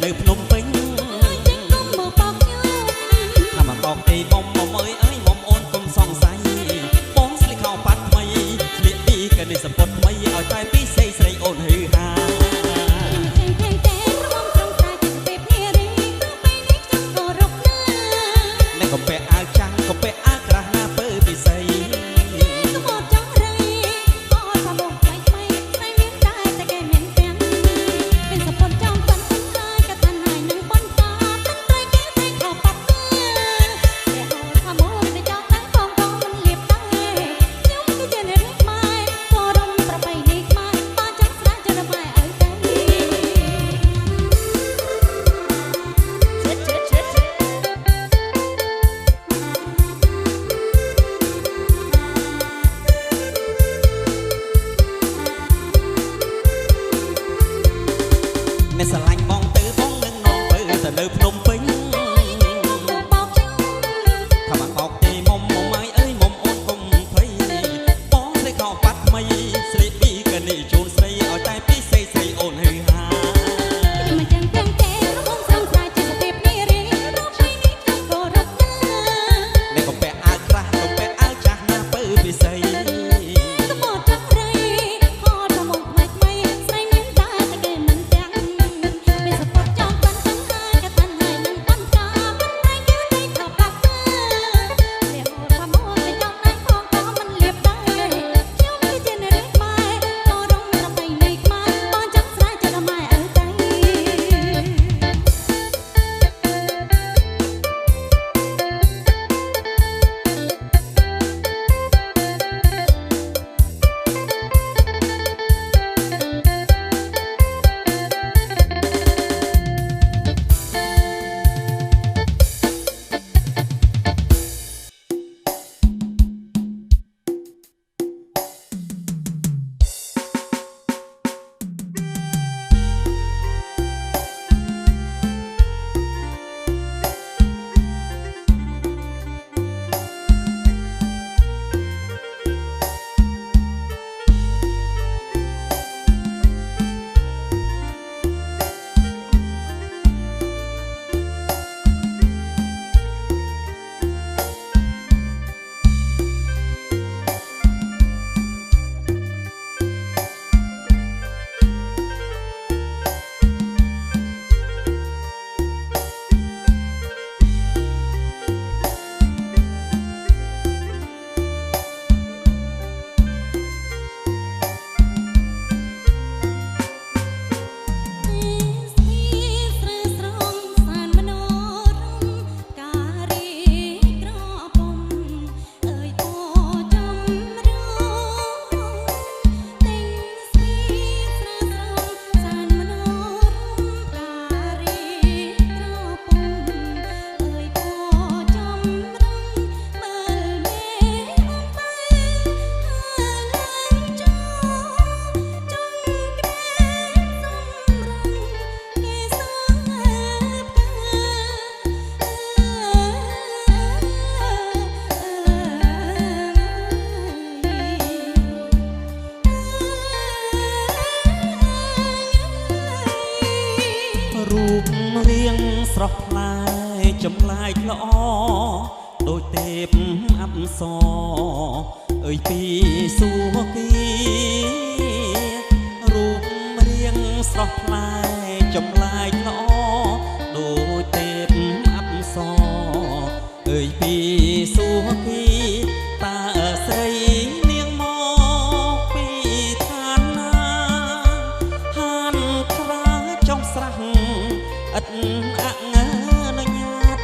នៅភ្នំពេញថាមកបោកទេបងមកអើយអើយបងអូនកុំសង្ស័យបងស្លៀកខោប៉ាត់ថ្មីស្លៀកពីកនេះសម្ពត់ថ្មីឲ្យតែពីស្រីស្រីអូនហឺហាអ្នកកំពាក់អាវចាំងកំពាក់អាវក្រាស់ណាពើពិសីអ្នកស្រឡាញ់បងទៅបងនឹងនាំទៅនៅភ្នំពេញថាមកបោកទេមុំមុំអើយអើយមុំអូនកុំភ័យបងស្រីខោប៉ាត់ថ្មីស្រីពីកនេះជូនស្រីឲ្យតែពីស្រីស្រីអូនហឺហាអ្នកកំពាក់អាវក្រាស់កំពាក់អាវចាស់ណាពើពិសីរូបរាងស្រស់ថ្លាចម្លែកល្អដូចទេពអប្សរអើយពីសួគ៌រូបរាងស្រស់ថ្លាចម្លែកល្អដូចទេពអប្សរអើយពីសួគ៌តើស្រីនាងមកពីឋានណាហានខ្លាចុងស្រះឥតអងើនញាត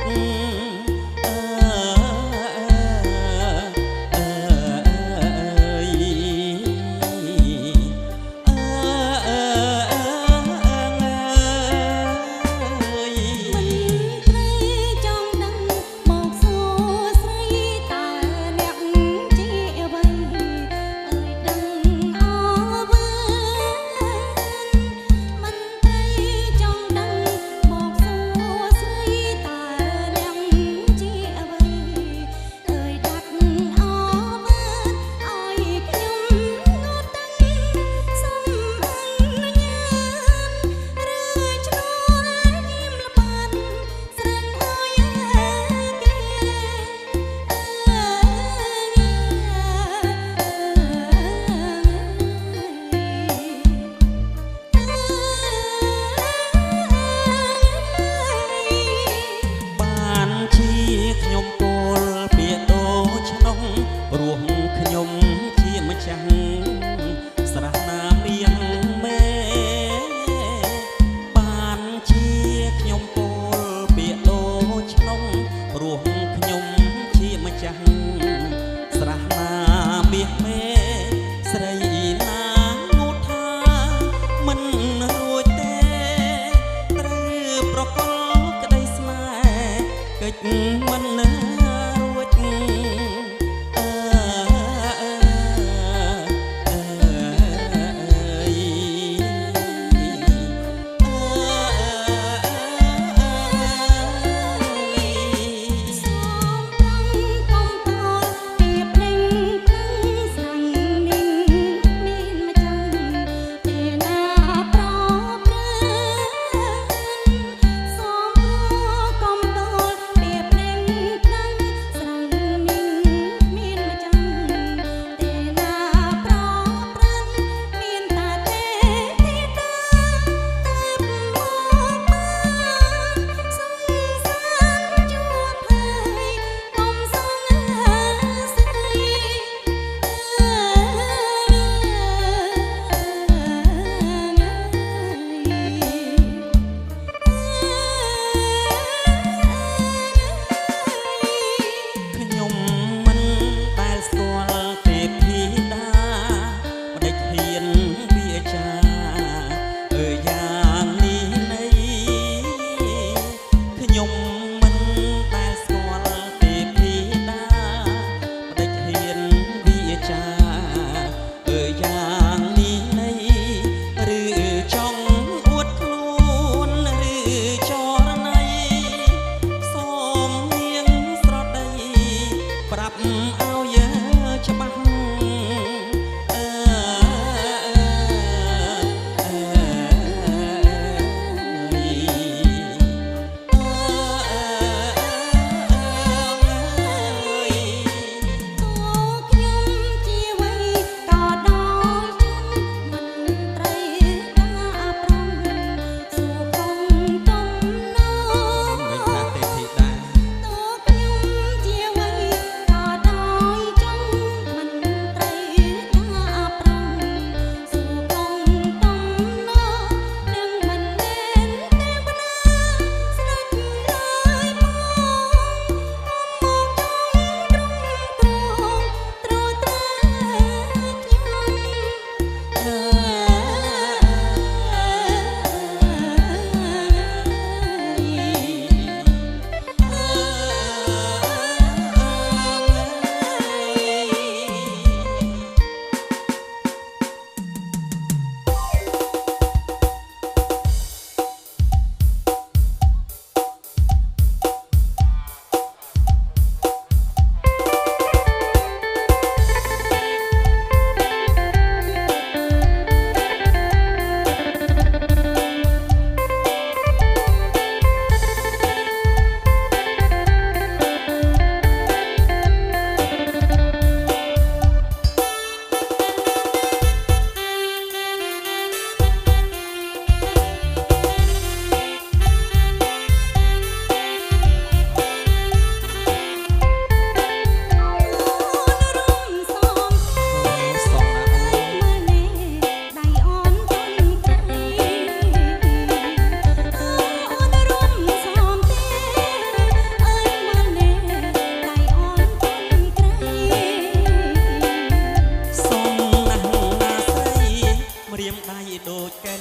រៀមដៃដូចកែណ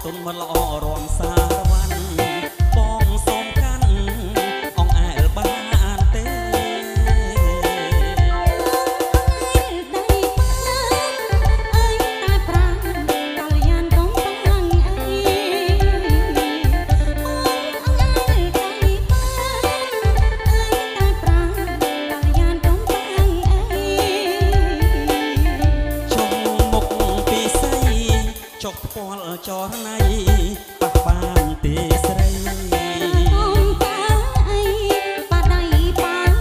ទុនមកល្អរំសារវ័នបងសូមកាន់អងអែលបានទេចុកផ្ពាល់ចរណៃប៉ះបានទេស្រីអូនតាអីប៉ះដៃបាន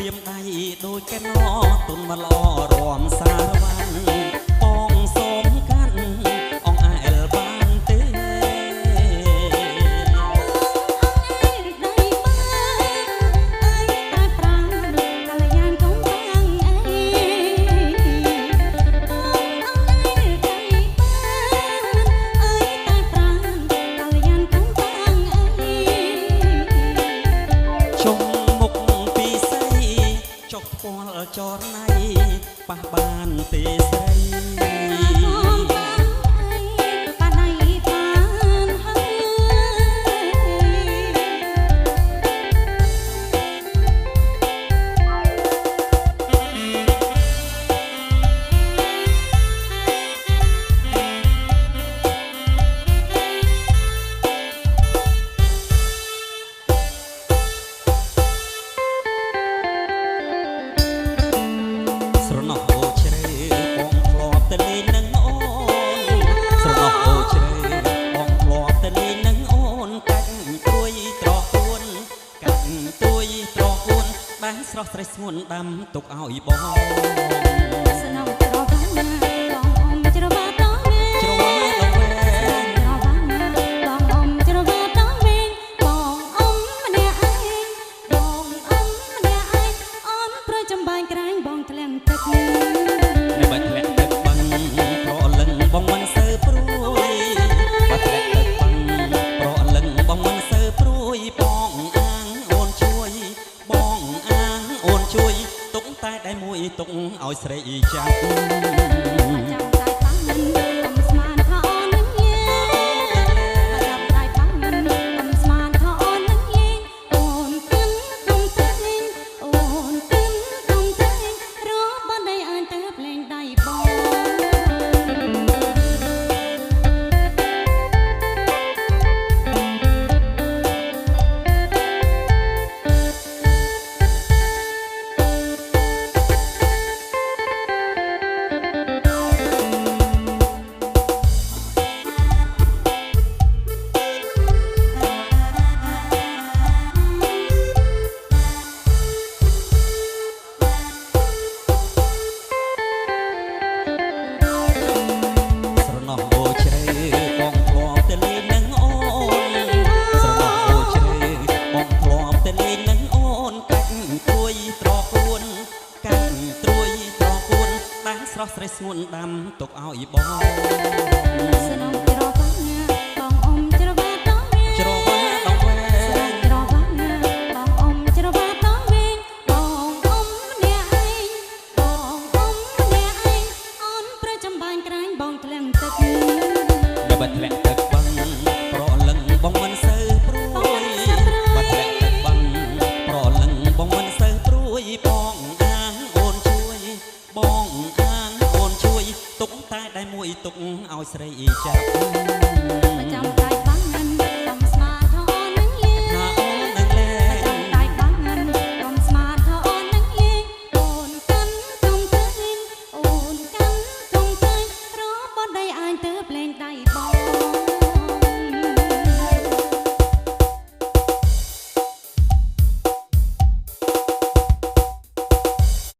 រៀមដៃដូចកែណទុនមកល្អរំសារវ័នបងសូមកាន់អងអែលបានទេចុងមុខចុកផ្ពាល់ចរណៃប៉ះបានទេស្រីប៉ះដៃបានហើយស្រណោះអូជ្រៅបងធ្លាប់ទៅលេងនឹងអូនស្រណោះអូជ្រៅបងធ្លាប់ទៅលេងនឹងអូនកាច់ទួយត្រកួនកាច់ទួយត្រកួនបានស្រស់ស្រីស្ងួនដាំទុកឲ្យបងស្រណោះត្រកួនបងអមច្រវាតងវិញច្រវាតងវិញបងអមច្រវាតងវិញបងអមម្នាក់ឯងបងអមម្នាក់ឯងអូនប្រចាំបាញ់ក្រាញ់បងធ្លាក់ទឹកនៅបាច់ធ្លាក់ទឹកបឹងប្រលឹងបងមិនសូវព្រួយបាច់ធ្លាក់ទឹកបឹងប្រលឹងបងមិនសូវព្រួយបងអាងអូនជួយបងអាងអូនជួយទុកតែដៃមួយទុកឲ្យស្រីចាប់ស្រស់ស្រីស្ងួនដាំទុកឲ្យបងស្នំច្រវាបងអមច្រវាតងវិញច្រវាតងវិញច្រវាបងអមច្រវាតងវិញបងអមម្នាក់ឯងបងអមម្នាក់ឯងអូនប្រចាំបាញ់ក្រាញ់បងធ្លាក់ទឹកនៅបាត់ធ្លាក់ទឹកបឹងប្រលឹងបងមិនសូវព្រួយបាត់ធ្លាក់ទឹកបឹងប្រលឹងបងមិនសូវព្រួយបងអាងអូនជួយបងទុកតែដៃមួយទុកឲ្យស្រីចាប់ចាំដៃបាំងនឹងកំស្មាថអូននឹងលេងថាអូននឹងលេងចាំដៃបាំង ได้บอก